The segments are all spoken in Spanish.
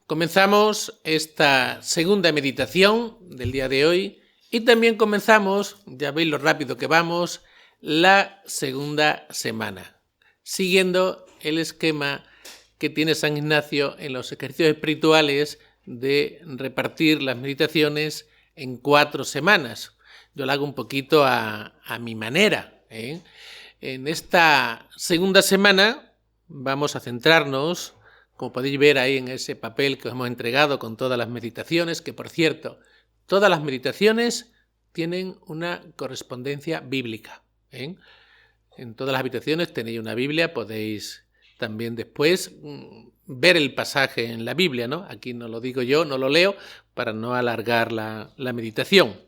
Comenzamos esta segunda meditación del día de hoy y también comenzamos, ya veis lo rápido que vamos, la segunda semana, siguiendo el esquema que tiene San Ignacio en los ejercicios espirituales de repartir las meditaciones en 4 semanas. Yo lo hago un poquito a mi manera, ¿eh? En esta segunda semana vamos a centrarnos, como podéis ver ahí en ese papel que os hemos entregado con todas las meditaciones, que por cierto, todas las meditaciones tienen una correspondencia bíblica, ¿eh? En todas las habitaciones tenéis una Biblia, podéis también después ver el pasaje en la Biblia, ¿no? Aquí no lo digo yo, no lo leo, para no alargar la meditación.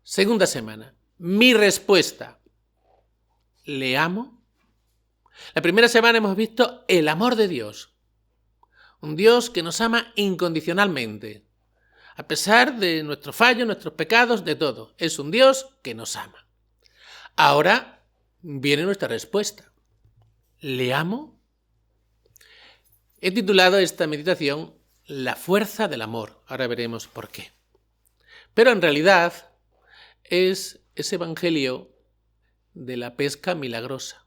Segunda semana. Mi respuesta. ¿Le amo? La primera semana hemos visto el amor de Dios. Un Dios que nos ama incondicionalmente. A pesar de nuestros fallos, nuestros pecados, de todo. Es un Dios que nos ama. Ahora viene nuestra respuesta. ¿Le amo? He titulado esta meditación La fuerza del amor. Ahora veremos por qué. Pero en realidad es ese evangelio de la pesca milagrosa.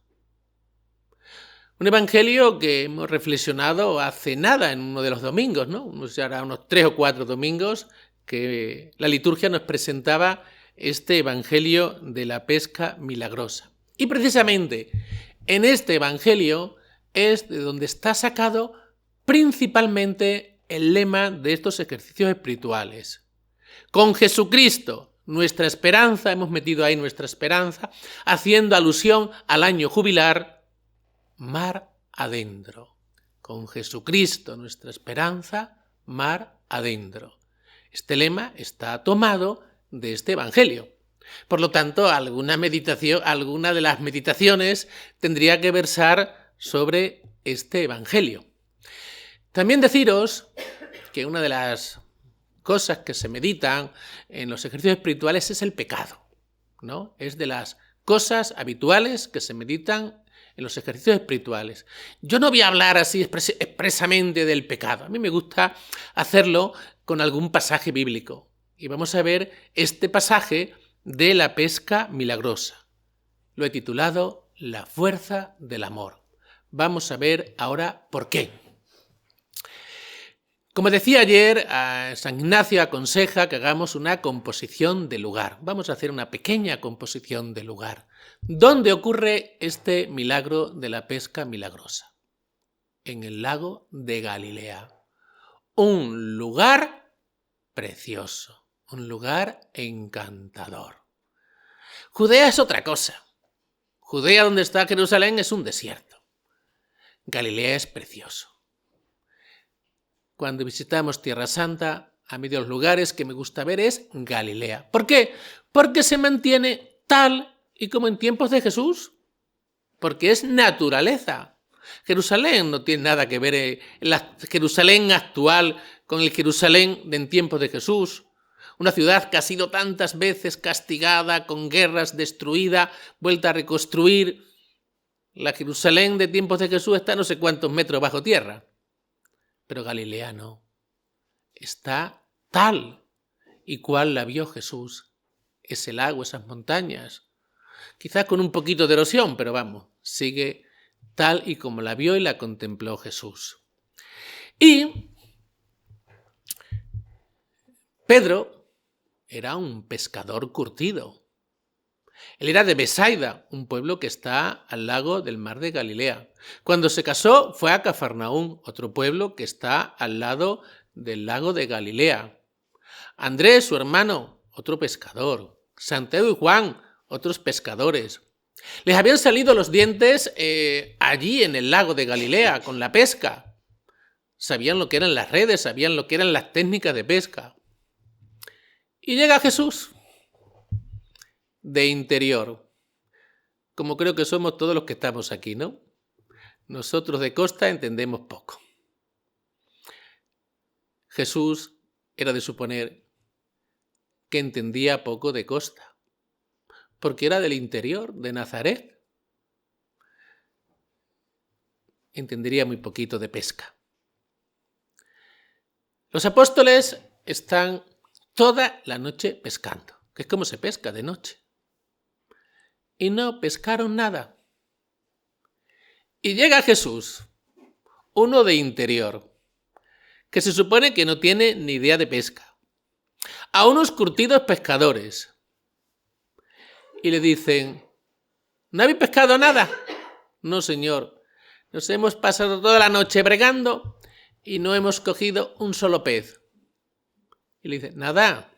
Un evangelio que hemos reflexionado hace nada en uno de los domingos, ¿no? Hará unos 3 o 4 domingos que la liturgia nos presentaba este evangelio de la pesca milagrosa. Y precisamente en este evangelio es de donde está sacado principalmente el lema de estos ejercicios espirituales. Con Jesucristo, nuestra esperanza, hemos metido ahí nuestra esperanza, haciendo alusión al año jubilar, mar adentro. Con Jesucristo, nuestra esperanza, mar adentro. Este lema está tomado de este evangelio. Por lo tanto, alguna de las meditaciones tendría que versar sobre este evangelio. También deciros que una de las cosas que se meditan en los ejercicios espirituales es el pecado, ¿no? Es de las cosas habituales que se meditan en los ejercicios espirituales. Yo no voy a hablar así expresamente del pecado. A mí me gusta hacerlo con algún pasaje bíblico. Y vamos a ver este pasaje de la pesca milagrosa. Lo he titulado La fuerza del amor. Vamos a ver ahora por qué. Como decía ayer, San Ignacio aconseja que hagamos una composición de lugar. Vamos a hacer una pequeña composición de lugar. ¿Dónde ocurre este milagro de la pesca milagrosa? En el lago de Galilea. Un lugar precioso, un lugar encantador. Judea es otra cosa. Judea, donde está Jerusalén, es un desierto. Galilea es precioso. Cuando visitamos Tierra Santa, a mí de los lugares que me gusta ver es Galilea. ¿Por qué? Porque se mantiene tal y como en tiempos de Jesús. Porque es naturaleza. Jerusalén no tiene nada que ver, la Jerusalén actual con el Jerusalén de en tiempos de Jesús. Una ciudad que ha sido tantas veces castigada, con guerras, destruida, vuelta a reconstruir. La Jerusalén de tiempos de Jesús está no sé cuántos metros bajo tierra. Pero Galilea no. Está tal y cual la vio Jesús. Ese lago, esas montañas. Quizás con un poquito de erosión, pero vamos, sigue tal y como la vio y la contempló Jesús. Y Pedro era un pescador curtido. Él era de Besaida, un pueblo que está al lago del mar de Galilea. Cuando se casó fue a Cafarnaúm, otro pueblo que está al lado del lago de Galilea. Andrés, su hermano, otro pescador. Santiago y Juan, otros pescadores. Les habían salido los dientes allí en el lago de Galilea con la pesca. Sabían lo que eran las redes, sabían lo que eran las técnicas de pesca. Y llega Jesús. De interior, como creo que somos todos los que estamos aquí, ¿no? Nosotros de costa entendemos poco. Jesús era de suponer que entendía poco de costa, porque era del interior, de Nazaret. Entendería muy poquito de pesca. Los apóstoles están toda la noche pescando, que es como se pesca de noche. Y no pescaron nada. Y llega Jesús, uno de interior, que se supone que no tiene ni idea de pesca, a unos curtidos pescadores. Y le dicen, ¿no habéis pescado nada? No, Señor, nos hemos pasado toda la noche bregando y no hemos cogido un solo pez. Y le dice, nada.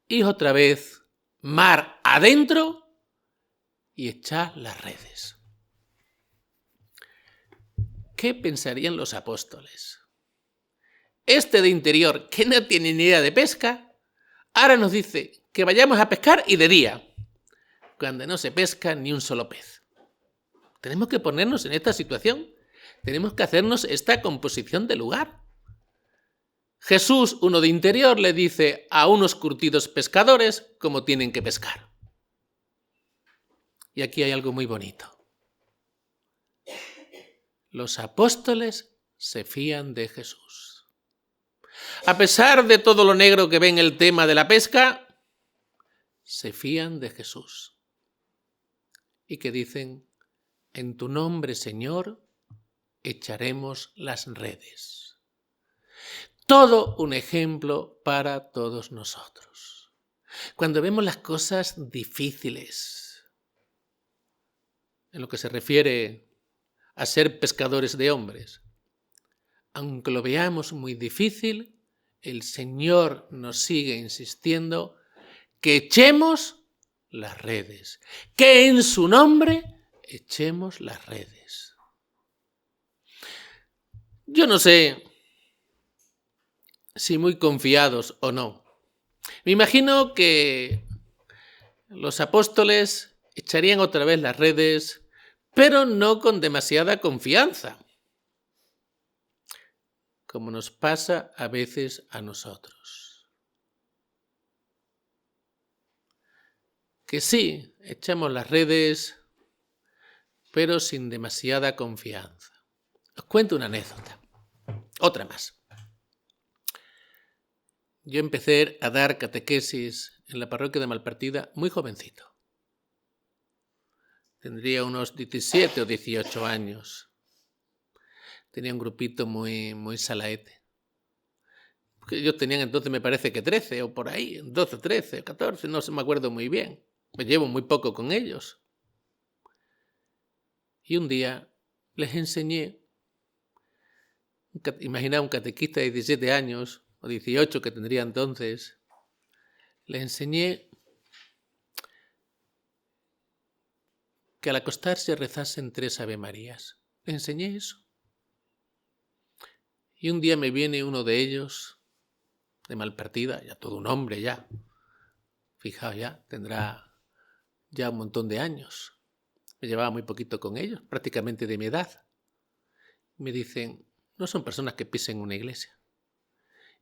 Y otra vez, mar adentro y echad las redes. ¿Qué pensarían los apóstoles? Este de interior, que no tiene ni idea de pesca, ahora nos dice que vayamos a pescar y de día, cuando no se pesca ni un solo pez. Tenemos que ponernos en esta situación. Tenemos que hacernos esta composición de lugar. Jesús, uno de interior, le dice a unos curtidos pescadores cómo tienen que pescar. Y aquí hay algo muy bonito. Los apóstoles se fían de Jesús. A pesar de todo lo negro que ven el tema de la pesca, se fían de Jesús. Y que dicen, en tu nombre, Señor, echaremos las redes. Todo un ejemplo para todos nosotros. Cuando vemos las cosas difíciles, en lo que se refiere a ser pescadores de hombres, aunque lo veamos muy difícil, el Señor nos sigue insistiendo que echemos las redes, que en su nombre echemos las redes. Yo no sé si muy confiados o no. Me imagino que los apóstoles echarían otra vez las redes, pero no con demasiada confianza, como nos pasa a veces a nosotros. Que sí, echamos las redes, pero sin demasiada confianza. Os cuento una anécdota, otra más. Yo empecé a dar catequesis en la parroquia de Malpartida muy jovencito. Tendría unos 17 o 18 años. Tenía un grupito muy salaete. Ellos tenían entonces, me parece que 13 o por ahí, 12, 13, 14, no me acuerdo muy bien. Me llevo muy poco con ellos. Y un día les enseñé, imaginad un catequista de 17 años, o 18 que tendría entonces, les enseñé que al acostarse rezasen 3 Ave Marías. Les enseñé eso. Y un día me viene uno de ellos, de Malpartida, ya todo un hombre ya, fijaos ya, tendrá ya un montón de años. Me llevaba muy poquito con ellos, prácticamente de mi edad. Me dicen, no son personas que pisen una iglesia.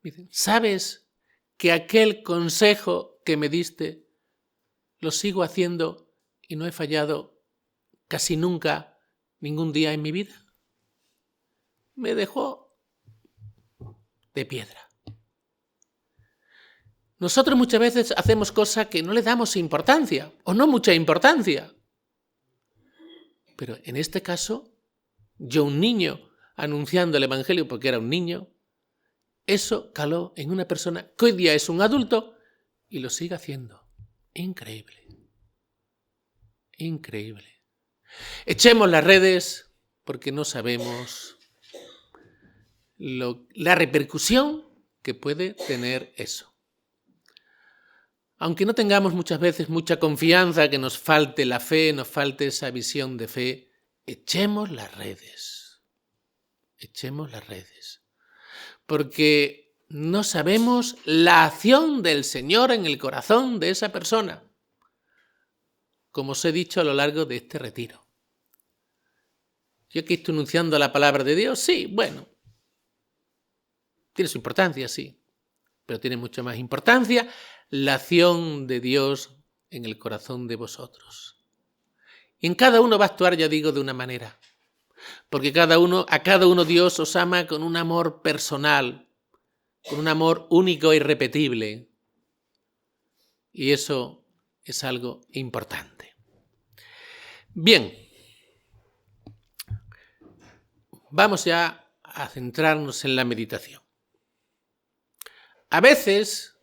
Me dicen, ¿sabes que aquel consejo que me diste lo sigo haciendo y no he fallado casi nunca, ningún día en mi vida? Me dejó de piedra. Nosotros muchas veces hacemos cosas que no le damos importancia, o no mucha importancia. Pero en este caso, yo, un niño, anunciando el Evangelio porque era un niño, eso caló en una persona que hoy día es un adulto y lo sigue haciendo. Increíble. Increíble. Echemos las redes porque no sabemos la repercusión que puede tener eso. Aunque no tengamos muchas veces mucha confianza, que nos falte la fe, nos falte esa visión de fe, echemos las redes. Echemos las redes. Porque no sabemos la acción del Señor en el corazón de esa persona, como os he dicho a lo largo de este retiro. Yo aquí estoy anunciando la palabra de Dios, sí, bueno, tiene su importancia, sí, pero tiene mucha más importancia la acción de Dios en el corazón de vosotros. Y en cada uno va a actuar, ya digo, de una manera. Porque a cada uno Dios os ama con un amor personal, con un amor único e irrepetible. Y eso es algo importante. Bien, vamos ya a centrarnos en la meditación. A veces,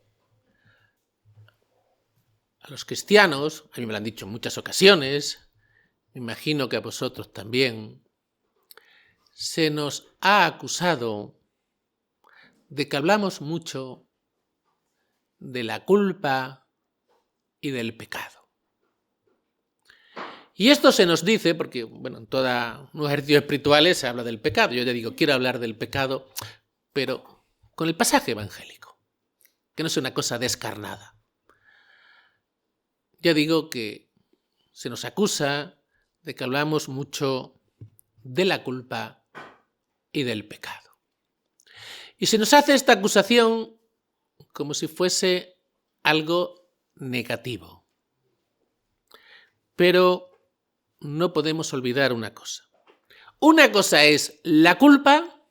a los cristianos, a mí me lo han dicho en muchas ocasiones, me imagino que a vosotros también, se nos ha acusado de que hablamos mucho de la culpa y del pecado. Y esto se nos dice porque, en todos los ejercicios espirituales se habla del pecado. Yo ya digo, quiero hablar del pecado, pero con el pasaje evangélico, que no sea una cosa descarnada. Ya digo que se nos acusa de que hablamos mucho de la culpa y del pecado. Y se nos hace esta acusación como si fuese algo negativo. Pero no podemos olvidar una cosa. Una cosa es la culpa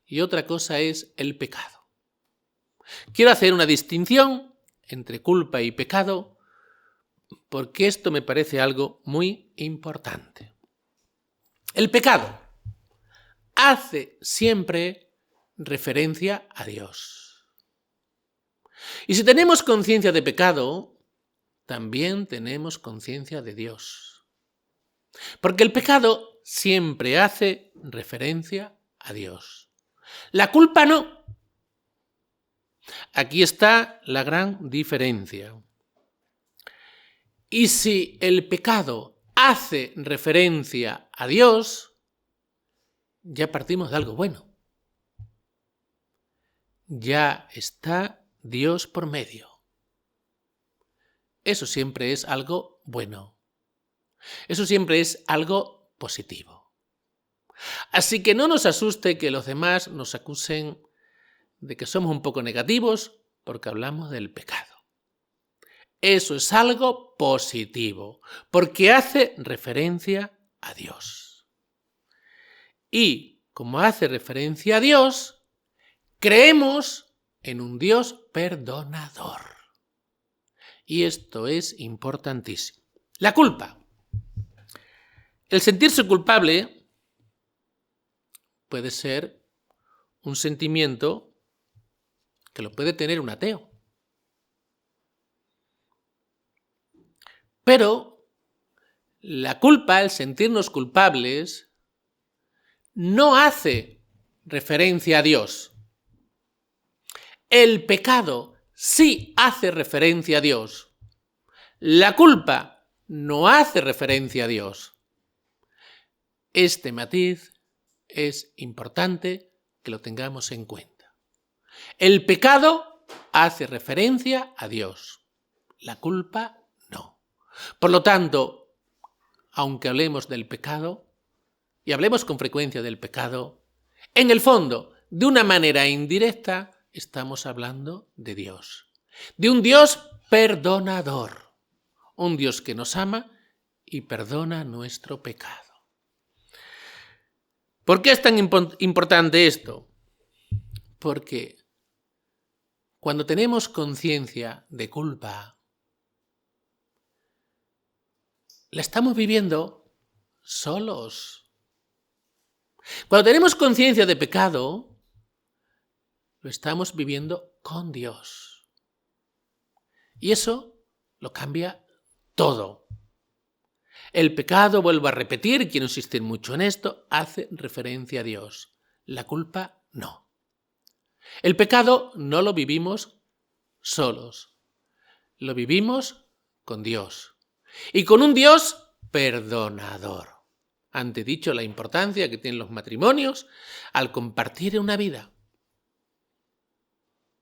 y otra cosa es el pecado. Quiero hacer una distinción entre culpa y pecado porque esto me parece algo muy importante. El pecado hace siempre referencia a Dios. Y si tenemos conciencia de pecado, también tenemos conciencia de Dios. Porque el pecado siempre hace referencia a Dios. La culpa no. Aquí está la gran diferencia. Y si el pecado hace referencia a Dios, ya partimos de algo bueno. Ya está Dios por medio. Eso siempre es algo bueno. Eso siempre es algo positivo. Así que no nos asuste que los demás nos acusen de que somos un poco negativos porque hablamos del pecado. Eso es algo positivo, porque hace referencia a Dios. Y como hace referencia a Dios, creemos en un Dios perdonador. Y esto es importantísimo. La culpa. El sentirse culpable puede ser un sentimiento que lo puede tener un ateo. Pero la culpa, el sentirnos culpables, no hace referencia a Dios. El pecado sí hace referencia a Dios. La culpa no hace referencia a Dios. Este matiz es importante que lo tengamos en cuenta. El pecado hace referencia a Dios. La culpa no. Por lo tanto, aunque hablemos del pecado, y hablemos con frecuencia del pecado, en el fondo, de una manera indirecta, estamos hablando de Dios. De un Dios perdonador. Un Dios que nos ama y perdona nuestro pecado. ¿Por qué es tan importante esto? Porque cuando tenemos conciencia de culpa, la estamos viviendo solos. Cuando tenemos conciencia de pecado, lo estamos viviendo con Dios. Y eso lo cambia todo. El pecado, vuelvo a repetir, quiero insistir mucho en esto, hace referencia a Dios. La culpa no. El pecado no lo vivimos solos. Lo vivimos con Dios. Y con un Dios perdonador. Ante dicho la importancia que tienen los matrimonios al compartir una vida.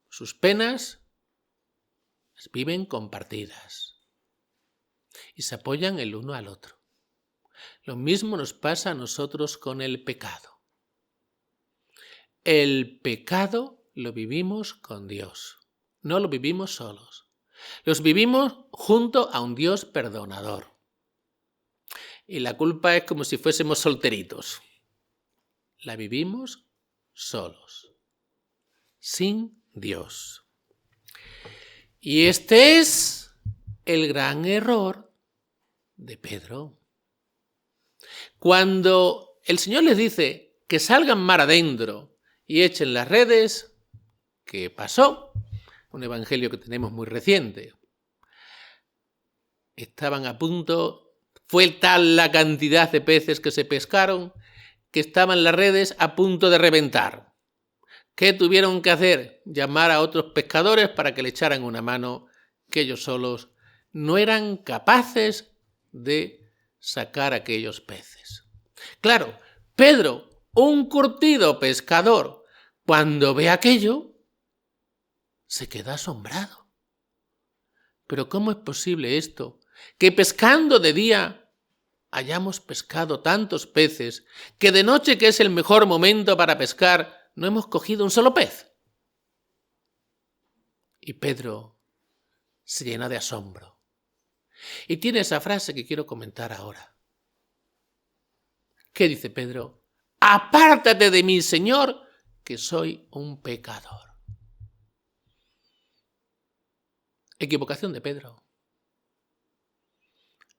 Sus penas las viven compartidas. Y se apoyan el uno al otro. Lo mismo nos pasa a nosotros con el pecado. El pecado lo vivimos con Dios. No lo vivimos solos. Los vivimos junto a un Dios perdonador. Y la culpa es como si fuésemos solteritos. La vivimos solos, sin Dios. Y este es el gran error de Pedro. Cuando el Señor les dice que salgan mar adentro y echen las redes, ¿qué pasó? Un evangelio que tenemos muy reciente. Estaban a punto, fue tal la cantidad de peces que se pescaron que estaban las redes a punto de reventar. ¿Qué tuvieron que hacer? Llamar a otros pescadores para que le echaran una mano, que ellos solos no eran capaces de sacar aquellos peces. Claro, Pedro, un curtido pescador, cuando ve aquello, se queda asombrado. ¿Pero cómo es posible esto? Que pescando de día hayamos pescado tantos peces, que de noche, que es el mejor momento para pescar, no hemos cogido un solo pez. Y Pedro se llena de asombro. Y tiene esa frase que quiero comentar ahora. ¿Qué dice Pedro? Apártate de mí, Señor, que soy un pecador. Equivocación de Pedro.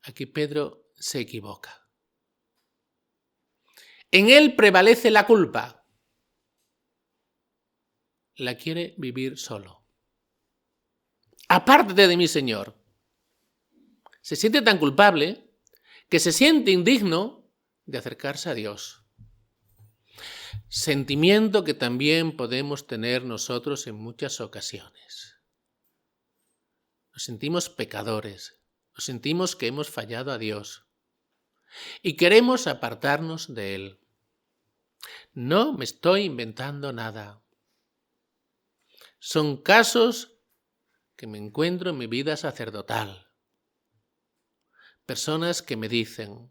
Aquí Pedro se equivoca. En él prevalece la culpa. La quiere vivir solo. Apártate de mí, Señor. Se siente tan culpable que se siente indigno de acercarse a Dios. Sentimiento que también podemos tener nosotros en muchas ocasiones. Nos sentimos pecadores, nos sentimos que hemos fallado a Dios y queremos apartarnos de Él. No me estoy inventando nada. Son casos que me encuentro en mi vida sacerdotal. Personas que me dicen,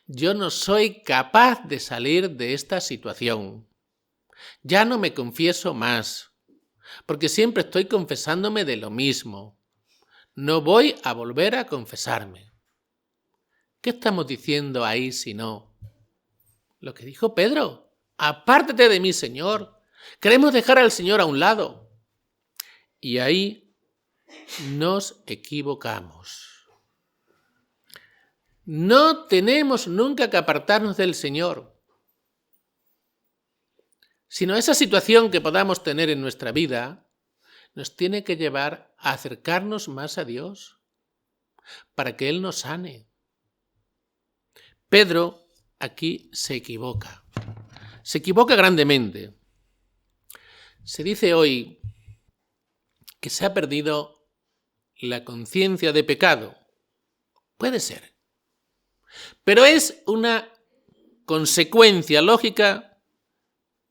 yo no soy capaz de salir de esta situación. Ya no me confieso más, porque siempre estoy confesándome de lo mismo. No voy a volver a confesarme. ¿Qué estamos diciendo ahí si no? Lo que dijo Pedro, apártate de mí, Señor. Queremos dejar al Señor a un lado. Y ahí nos equivocamos. No tenemos nunca que apartarnos del Señor, sino esa situación que podamos tener en nuestra vida nos tiene que llevar a acercarnos más a Dios para que Él nos sane. Pedro aquí se equivoca grandemente. Se dice hoy que se ha perdido la conciencia de pecado. Puede ser. Pero es una consecuencia lógica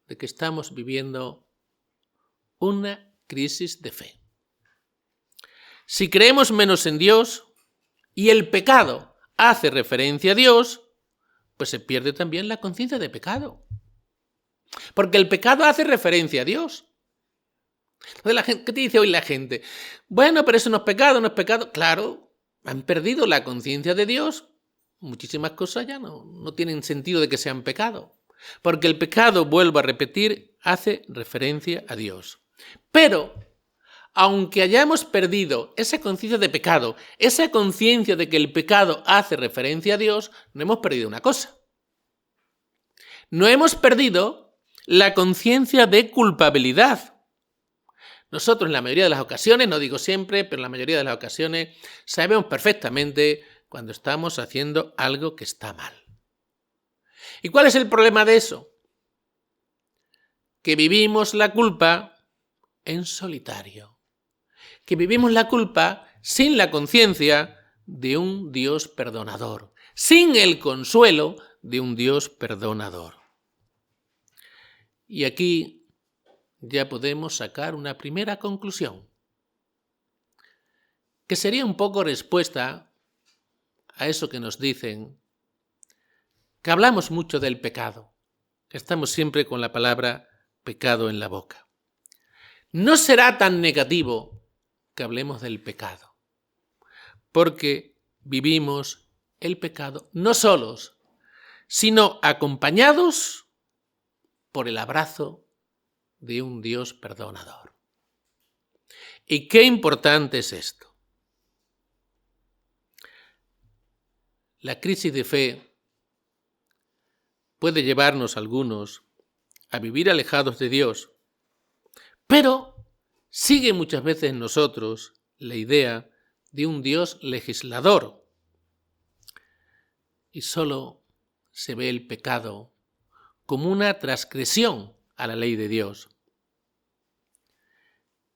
de que estamos viviendo una crisis de fe. Si creemos menos en Dios y el pecado hace referencia a Dios, pues se pierde también la conciencia de pecado. Porque el pecado hace referencia a Dios. Entonces, ¿qué te dice hoy la gente? Bueno, pero eso no es pecado, no es pecado. Claro, han perdido la conciencia de Dios. Muchísimas cosas ya no tienen sentido de que sean pecado. Porque el pecado, vuelvo a repetir, hace referencia a Dios. Pero, aunque hayamos perdido esa conciencia de pecado, esa conciencia de que el pecado hace referencia a Dios, no hemos perdido una cosa. No hemos perdido la conciencia de culpabilidad. Nosotros en la mayoría de las ocasiones, no digo siempre, pero en la mayoría de las ocasiones sabemos perfectamente cuando estamos haciendo algo que está mal. ¿Y cuál es el problema de eso? Que vivimos la culpa en solitario. Que vivimos la culpa sin la conciencia de un Dios perdonador, sin el consuelo de un Dios perdonador. Y aquí ya podemos sacar una primera conclusión, que sería un poco respuesta a eso que nos dicen, que hablamos mucho del pecado, que estamos siempre con la palabra pecado en la boca. No será tan negativo que hablemos del pecado, porque vivimos el pecado, no solos, sino acompañados por el abrazo de un Dios perdonador. ¿Y qué importante es esto? La crisis de fe puede llevarnos a algunos a vivir alejados de Dios, pero sigue muchas veces en nosotros la idea de un Dios legislador y solo se ve el pecado como una transgresión a la ley de Dios.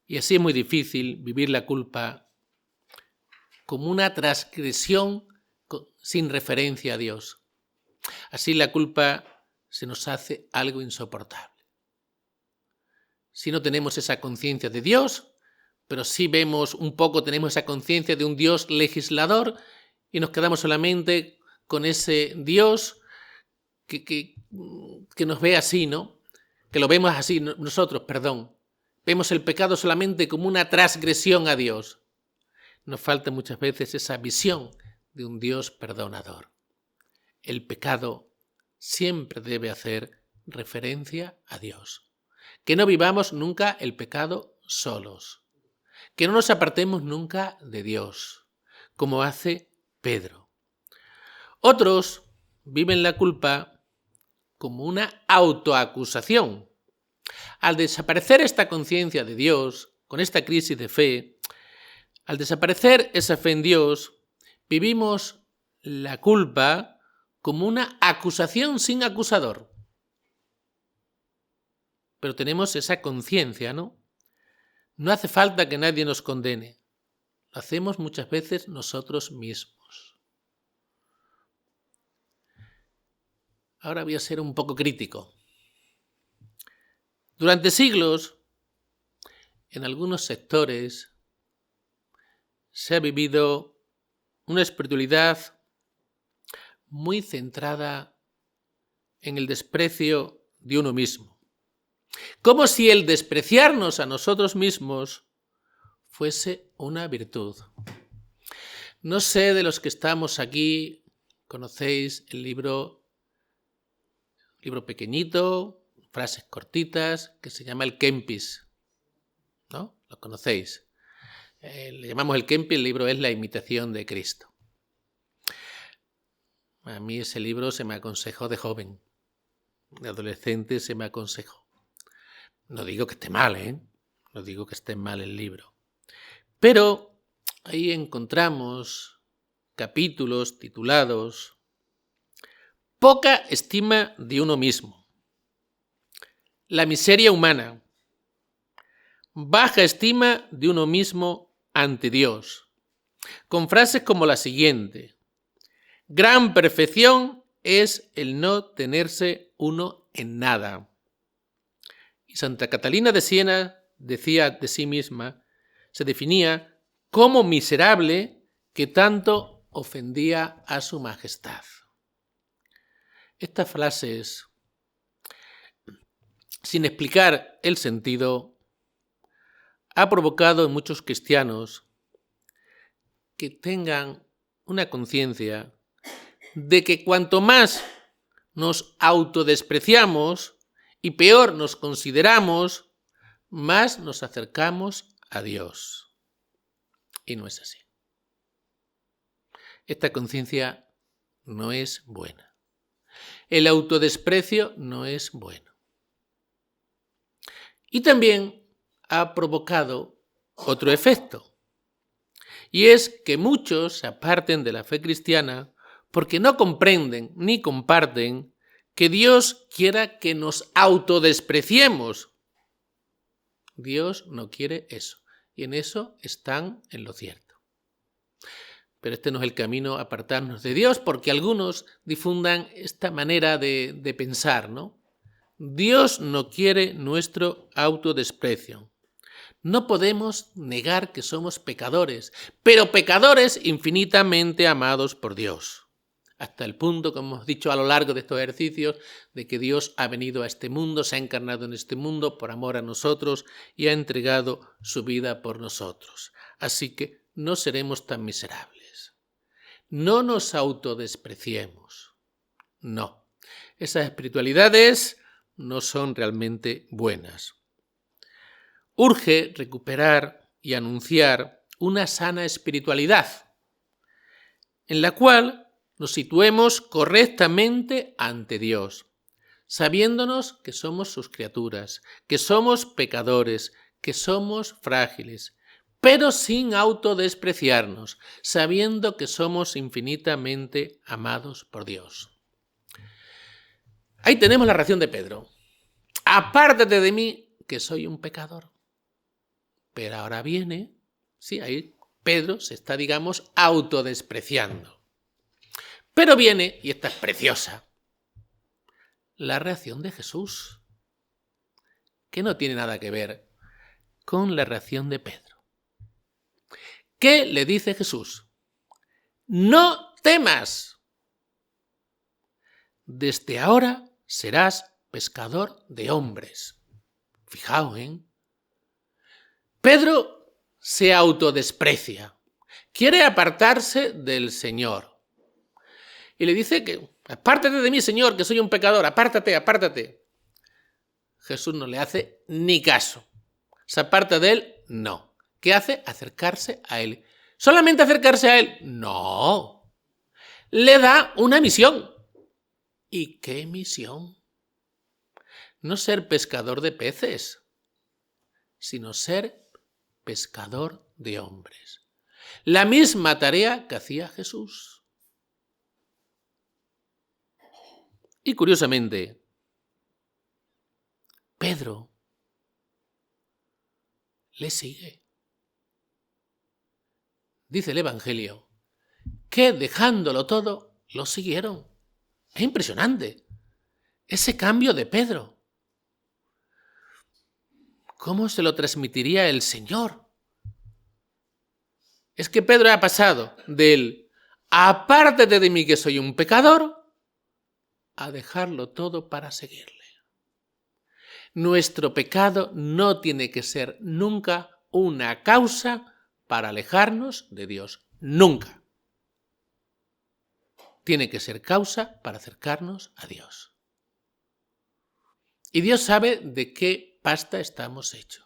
Y así es muy difícil vivir la culpa como una transgresión sin referencia a Dios. Así la culpa se nos hace algo insoportable. Si no tenemos esa conciencia de Dios, pero sí vemos un poco, tenemos esa conciencia de un Dios legislador y nos quedamos solamente con ese Dios que nos ve así, ¿no? Que lo vemos así nosotros, perdón. Vemos el pecado solamente como una transgresión a Dios. Nos falta muchas veces esa visión de un Dios perdonador. El pecado siempre debe hacer referencia a Dios. Que no vivamos nunca el pecado solos. Que no nos apartemos nunca de Dios, como hace Pedro. Otros viven la culpa como una autoacusación. Al desaparecer esta conciencia de Dios, con esta crisis de fe, al desaparecer esa fe en Dios, vivimos la culpa como una acusación sin acusador. Pero tenemos esa conciencia, ¿no? No hace falta que nadie nos condene. Lo hacemos muchas veces nosotros mismos. Ahora voy a ser un poco crítico. Durante siglos, en algunos sectores, se ha vivido una espiritualidad muy centrada en el desprecio de uno mismo. Como si el despreciarnos a nosotros mismos fuese una virtud. No sé de los que estamos aquí, conocéis el libro pequeñito, frases cortitas, que se llama el Kempis, ¿no? ¿Lo conocéis? Le llamamos el Kempis, el libro es La imitación de Cristo. A mí ese libro se me aconsejó de joven, de adolescente se me aconsejó. No digo que esté mal, No digo que esté mal el libro. Pero ahí encontramos capítulos titulados Poca estima de uno mismo, la miseria humana, baja estima de uno mismo ante Dios, con frases como la siguiente: gran perfección es el no tenerse uno en nada. Y Santa Catalina de Siena decía de sí misma, se definía como miserable que tanto ofendía a su majestad. Estas frases, sin explicar el sentido, ha provocado en muchos cristianos que tengan una conciencia de que cuanto más nos autodespreciamos y peor nos consideramos, más nos acercamos a Dios. Y no es así. Esta conciencia no es buena. El autodesprecio no es bueno. Y también ha provocado otro efecto. Y es que muchos se aparten de la fe cristiana porque no comprenden ni comparten que Dios quiera que nos autodespreciemos. Dios no quiere eso. Y en eso están en lo cierto. Pero este no es el camino a apartarnos de Dios, porque algunos difundan esta manera de pensar, ¿no? Dios no quiere nuestro autodesprecio. No podemos negar que somos pecadores, pero pecadores infinitamente amados por Dios. Hasta el punto, como hemos dicho a lo largo de estos ejercicios, de que Dios ha venido a este mundo, se ha encarnado en este mundo por amor a nosotros y ha entregado su vida por nosotros. Así que no seremos tan miserables. No nos autodespreciemos. No. Esas espiritualidades no son realmente buenas. Urge recuperar y anunciar una sana espiritualidad, en la cual nos situemos correctamente ante Dios, sabiéndonos que somos sus criaturas, que somos pecadores, que somos frágiles, pero sin autodespreciarnos, sabiendo que somos infinitamente amados por Dios. Ahí tenemos la reacción de Pedro. Apártate de mí, que soy un pecador. Pero ahora viene, sí, ahí Pedro se está, digamos, autodespreciando. Pero viene, y esta es preciosa, la reacción de Jesús, que no tiene nada que ver con la reacción de Pedro. ¿Qué le dice Jesús? No temas. Desde ahora serás pescador de hombres. Fijaos, ¿eh? Pedro se autodesprecia, quiere apartarse del Señor. Y le dice que, apártate de mí, Señor, que soy un pecador, apártate, apártate. Jesús no le hace ni caso. ¿Se aparta de él? No. ¿Qué hace? Acercarse a él. ¿Solamente acercarse a él? No. Le da una misión. ¿Y qué misión? No ser pescador de peces, sino ser pescador de hombres. La misma tarea que hacía Jesús. Y curiosamente, Pedro le sigue. Dice el Evangelio que dejándolo todo, lo siguieron. Es impresionante ese cambio de Pedro. ¿Cómo se lo transmitiría el Señor? Es que Pedro ha pasado del apártate de mí que soy un pecador a dejarlo todo para seguirle. Nuestro pecado no tiene que ser nunca una causa para alejarnos de Dios. Nunca. Tiene que ser causa para acercarnos a Dios. Y Dios sabe de qué pasta estamos hechos.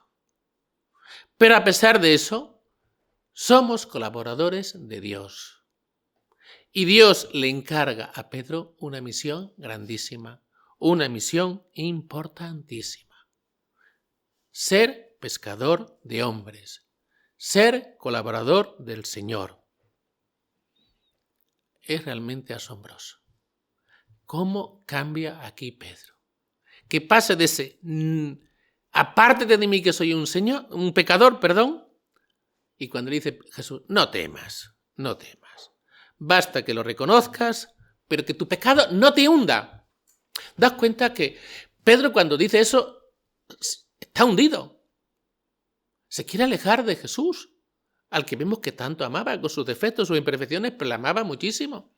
Pero a pesar de eso, somos colaboradores de Dios. Y Dios le encarga a Pedro una misión grandísima, una misión importantísima. Ser pescador de hombres, ser colaborador del Señor. Es realmente asombroso. ¿Cómo cambia aquí Pedro? Que pasa de ese apártate de mí que soy un pecador, y cuando le dice Jesús, no temas, no temas. Basta que lo reconozcas, pero que tu pecado no te hunda. Das cuenta que Pedro cuando dice eso está hundido. Se quiere alejar de Jesús, al que vemos que tanto amaba, con sus defectos, sus imperfecciones, pero la amaba muchísimo.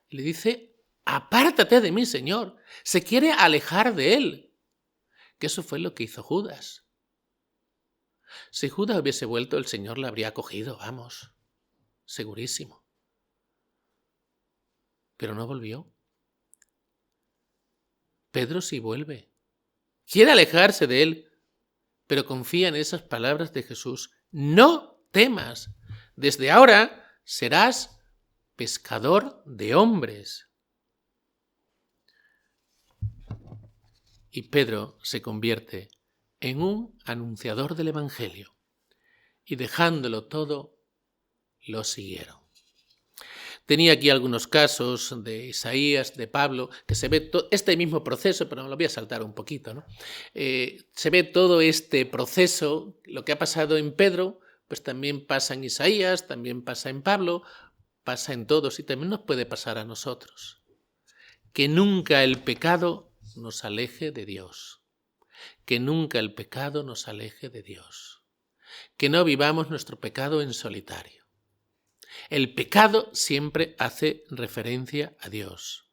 Le dice, apártate de mí, Señor. Se quiere alejar de él. Que eso fue lo que hizo Judas. Si Judas hubiese vuelto, el Señor la habría acogido, vamos, segurísimo. Pero no volvió. Pedro sí vuelve. Quiere alejarse de él, pero confía en esas palabras de Jesús. No temas. Desde ahora serás pescador de hombres. Y Pedro se convierte en un anunciador del Evangelio. Y dejándolo todo, lo siguieron. Tenía aquí algunos casos de Isaías, de Pablo, que se ve este mismo proceso, pero me lo voy a saltar un poquito, ¿no? Se ve todo este proceso, lo que ha pasado en Pedro, pues también pasa en Isaías, también pasa en Pablo, pasa en todos y también nos puede pasar a nosotros. Que nunca el pecado nos aleje de Dios. Que nunca el pecado nos aleje de Dios. Que no vivamos nuestro pecado en solitario. El pecado siempre hace referencia a Dios.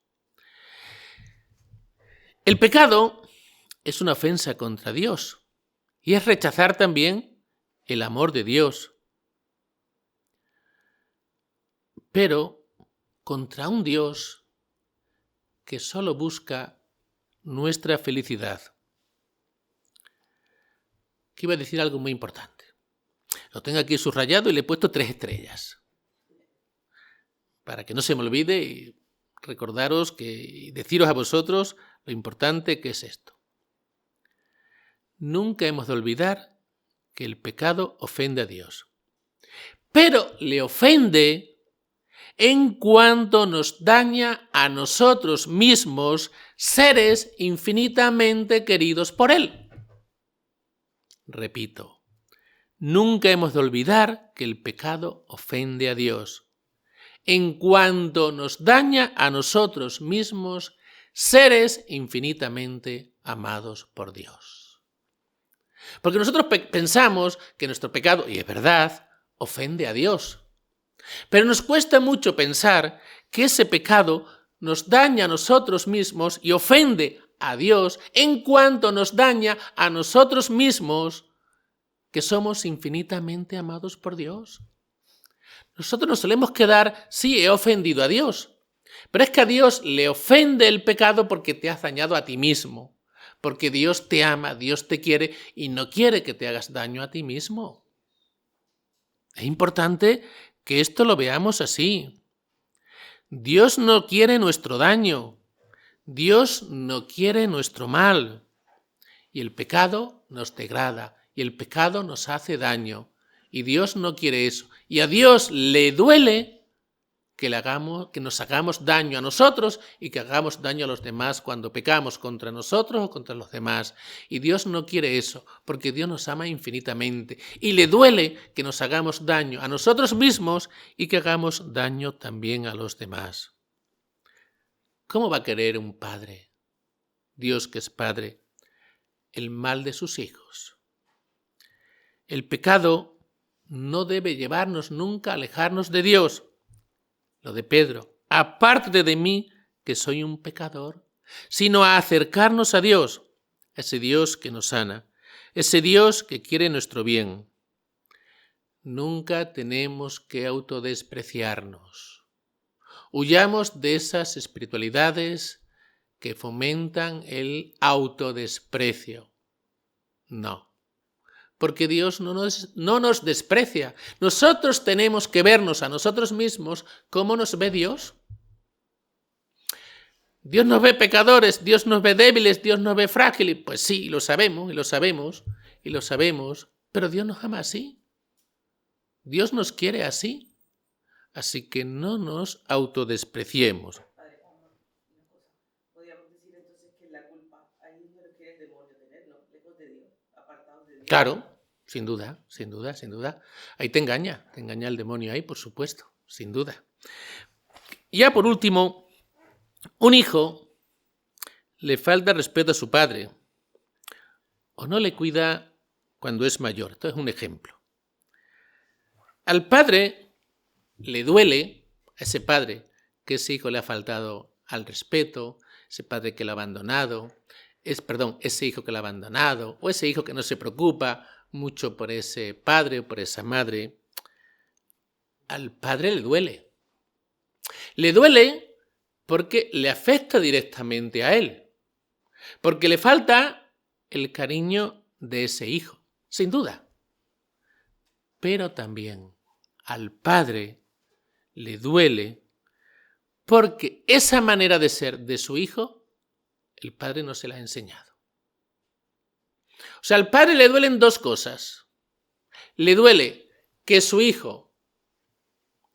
El pecado es una ofensa contra Dios y es rechazar también el amor de Dios. pero contra un Dios que solo busca nuestra felicidad. Que iba a decir algo muy importante. Lo tengo aquí subrayado y le he puesto 3 estrellas. Para que no se me olvide y recordaros y deciros a vosotros lo importante que es esto. Nunca hemos de olvidar que el pecado ofende a Dios. Pero le ofende en cuanto nos daña a nosotros mismos, seres infinitamente queridos por Él. Repito, nunca hemos de olvidar que el pecado ofende a Dios, en cuanto nos daña a nosotros mismos, seres infinitamente amados por Dios. Porque nosotros pensamos que nuestro pecado, y es verdad, ofende a Dios. Pero nos cuesta mucho pensar que ese pecado nos daña a nosotros mismos y ofende a Dios en cuanto nos daña a nosotros mismos, que somos infinitamente amados por Dios. Nosotros nos solemos quedar, sí, he ofendido a Dios, pero es que a Dios le ofende el pecado porque te has dañado a ti mismo, porque Dios te ama, Dios te quiere y no quiere que te hagas daño a ti mismo. Es importante que esto lo veamos así. Dios no quiere nuestro daño, Dios no quiere nuestro mal, y el pecado nos degrada, y el pecado nos hace daño, y Dios no quiere eso, y a Dios le duele que nos hagamos daño a nosotros y que hagamos daño a los demás cuando pecamos contra nosotros o contra los demás. Y Dios no quiere eso, porque Dios nos ama infinitamente. Y le duele que nos hagamos daño a nosotros mismos y que hagamos daño también a los demás. ¿Cómo va a querer un padre, Dios que es padre, el mal de sus hijos? El pecado no debe llevarnos nunca a alejarnos de Dios. Lo de Pedro, aparte de mí, que soy un pecador, sino a acercarnos a Dios, ese Dios que nos sana, ese Dios que quiere nuestro bien. Nunca tenemos que autodespreciarnos. Huyamos de esas espiritualidades que fomentan el autodesprecio. No. Porque Dios no nos desprecia. Nosotros tenemos que vernos a nosotros mismos como nos ve Dios. Dios nos ve pecadores, Dios nos ve débiles, Dios nos ve frágiles. Pues sí, lo sabemos, pero Dios nos ama así. Dios nos quiere así. Así que no nos autodespreciemos. Podríamos decir entonces que la culpa ahí no lo quiere el demonio tener, ¿no? Lejos de Dios, apartados de Dios. Claro. Sin duda. Ahí te engaña el demonio ahí, por supuesto, sin duda. Y ya por último, un hijo le falta respeto a su padre o no le cuida cuando es mayor. Esto es un ejemplo. Al padre le duele, a ese padre, que ese hijo le ha faltado al respeto, ese padre que lo ha abandonado, ese hijo que lo ha abandonado, o ese hijo que no se preocupa mucho por ese padre o por esa madre. Al padre le duele. Le duele porque le afecta directamente a él, porque le falta el cariño de ese hijo, sin duda. Pero también al padre le duele porque esa manera de ser de su hijo, el padre no se la ha enseñado. O sea, al padre le duelen 2 cosas. Le duele que su hijo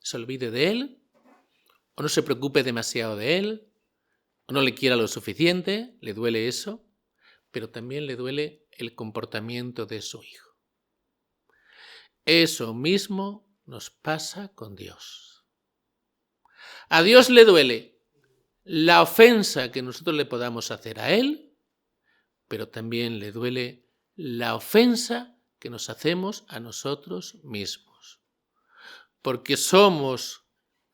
se olvide de él, o no se preocupe demasiado de él, o no le quiera lo suficiente, le duele eso, pero también le duele el comportamiento de su hijo. Eso mismo nos pasa con Dios. A Dios le duele la ofensa que nosotros le podamos hacer a Él, pero también le duele la ofensa que nos hacemos a nosotros mismos. Porque somos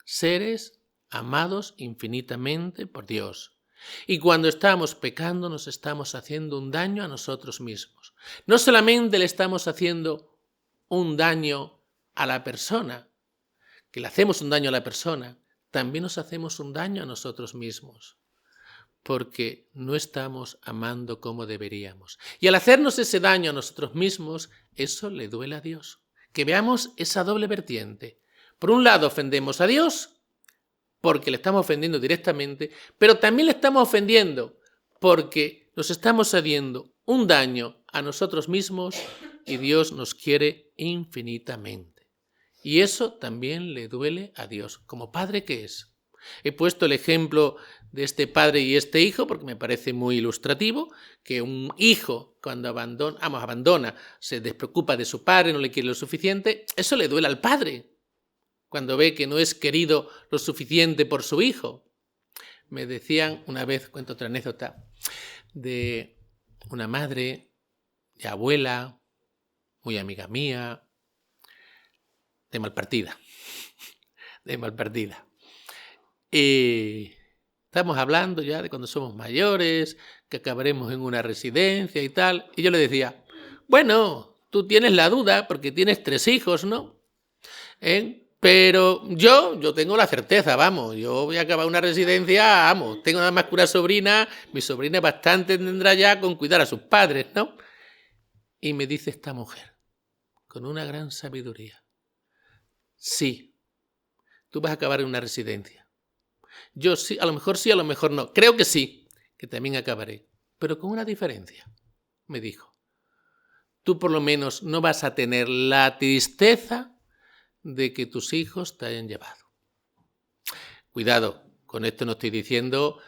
seres amados infinitamente por Dios. Y cuando estamos pecando nos estamos haciendo un daño a nosotros mismos. No solamente le estamos haciendo un daño a la persona que le hacemos un daño a la persona, también nos hacemos un daño a nosotros mismos, porque no estamos amando como deberíamos. Y al hacernos ese daño a nosotros mismos, eso le duele a Dios. Que veamos esa doble vertiente. Por un lado ofendemos a Dios, porque le estamos ofendiendo directamente, pero también le estamos ofendiendo porque nos estamos haciendo un daño a nosotros mismos y Dios nos quiere infinitamente. Y eso también le duele a Dios, como padre que es. He puesto el ejemplo de este padre y este hijo porque me parece muy ilustrativo, que un hijo cuando abandona, se despreocupa de su padre, no le quiere lo suficiente, eso le duele al padre cuando ve que no es querido lo suficiente por su hijo. Me decían una vez, cuento otra anécdota, de una madre y abuela, muy amiga mía, de Malpartida. Y estamos hablando ya de cuando somos mayores, que acabaremos en una residencia y tal. Y yo le decía, bueno, tú tienes la duda porque tienes 3 hijos, ¿no? Pero yo tengo la certeza, vamos, yo voy a acabar una residencia, vamos, tengo nada más que una sobrina, mi sobrina bastante tendrá ya con cuidar a sus padres, ¿no? Y me dice esta mujer, con una gran sabiduría, sí, tú vas a acabar en una residencia. Yo sí, a lo mejor no, creo que sí, que también acabaré, pero con una diferencia, me dijo. Tú por lo menos no vas a tener la tristeza de que tus hijos te hayan llevado. Cuidado, con esto no estoy diciendo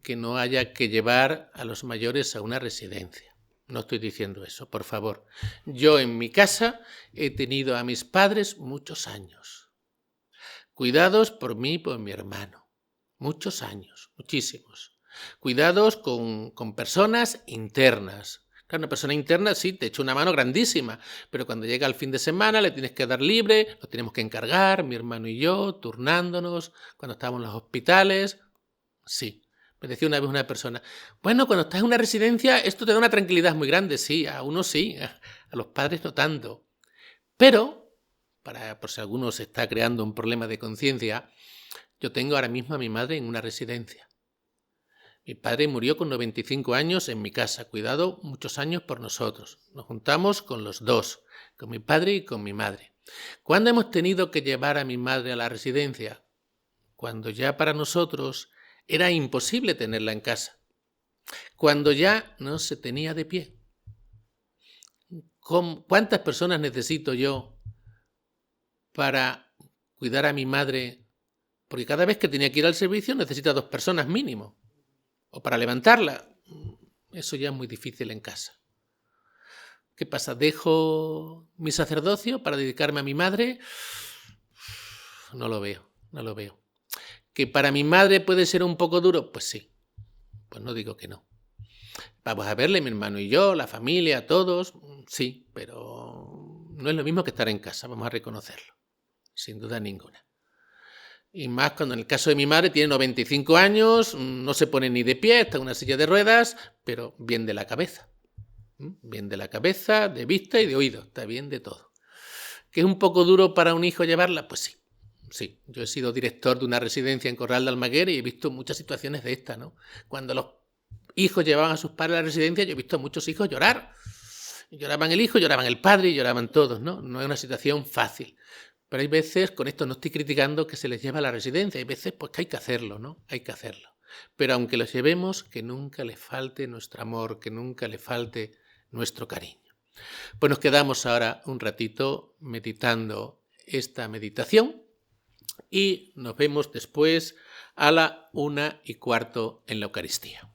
que no haya que llevar a los mayores a una residencia. No estoy diciendo eso, por favor. Yo en mi casa he tenido a mis padres muchos años, cuidados por mí y por mi hermano. Muchos años, muchísimos. Cuidados con personas internas. Claro, una persona interna sí te echa una mano grandísima, pero cuando llega el fin de semana le tienes que dar libre, nos tenemos que encargar, mi hermano y yo, turnándonos, cuando estábamos en los hospitales. Sí, me decía una vez una persona, bueno, cuando estás en una residencia esto te da una tranquilidad muy grande. Sí, a uno sí, a los padres no tanto. Pero, por si alguno se está creando un problema de conciencia, yo tengo ahora mismo a mi madre en una residencia. Mi padre murió con 95 años en mi casa, cuidado muchos años por nosotros. Nos juntamos con los dos, con mi padre y con mi madre. ¿Cuándo hemos tenido que llevar a mi madre a la residencia? Cuando ya para nosotros era imposible tenerla en casa. Cuando ya no se tenía de pie. ¿Cuántas personas necesito yo para cuidar a mi madre? Porque cada vez que tenía que ir al servicio necesita 2 personas mínimo. O para levantarla, eso ya es muy difícil en casa. ¿Qué pasa? ¿Dejo mi sacerdocio para dedicarme a mi madre? No lo veo. ¿Que para mi madre puede ser un poco duro? Pues sí, pues no digo que no. Vamos a verle, mi hermano y yo, la familia, todos, sí, pero no es lo mismo que estar en casa, vamos a reconocerlo, sin duda ninguna. Y más cuando en el caso de mi madre tiene 95 años, no se pone ni de pie, está en una silla de ruedas, pero bien de la cabeza. Bien de la cabeza, de vista y de oído, está bien de todo. ¿Que es un poco duro para un hijo llevarla? Pues sí. Sí, yo he sido director de una residencia en Corral de Almaguer y he visto muchas situaciones de esta, ¿no? Cuando los hijos llevaban a sus padres a la residencia, yo he visto a muchos hijos llorar. Lloraban el hijo, lloraban el padre y lloraban todos, ¿no? No es una situación fácil. Pero hay veces, con esto no estoy criticando que se les lleva a la residencia, hay veces pues que hay que hacerlo, ¿no? Hay que hacerlo. Pero aunque los llevemos, que nunca le falte nuestro amor, que nunca le falte nuestro cariño. Pues nos quedamos ahora un ratito meditando esta meditación y nos vemos después a la 1:15 en la Eucaristía.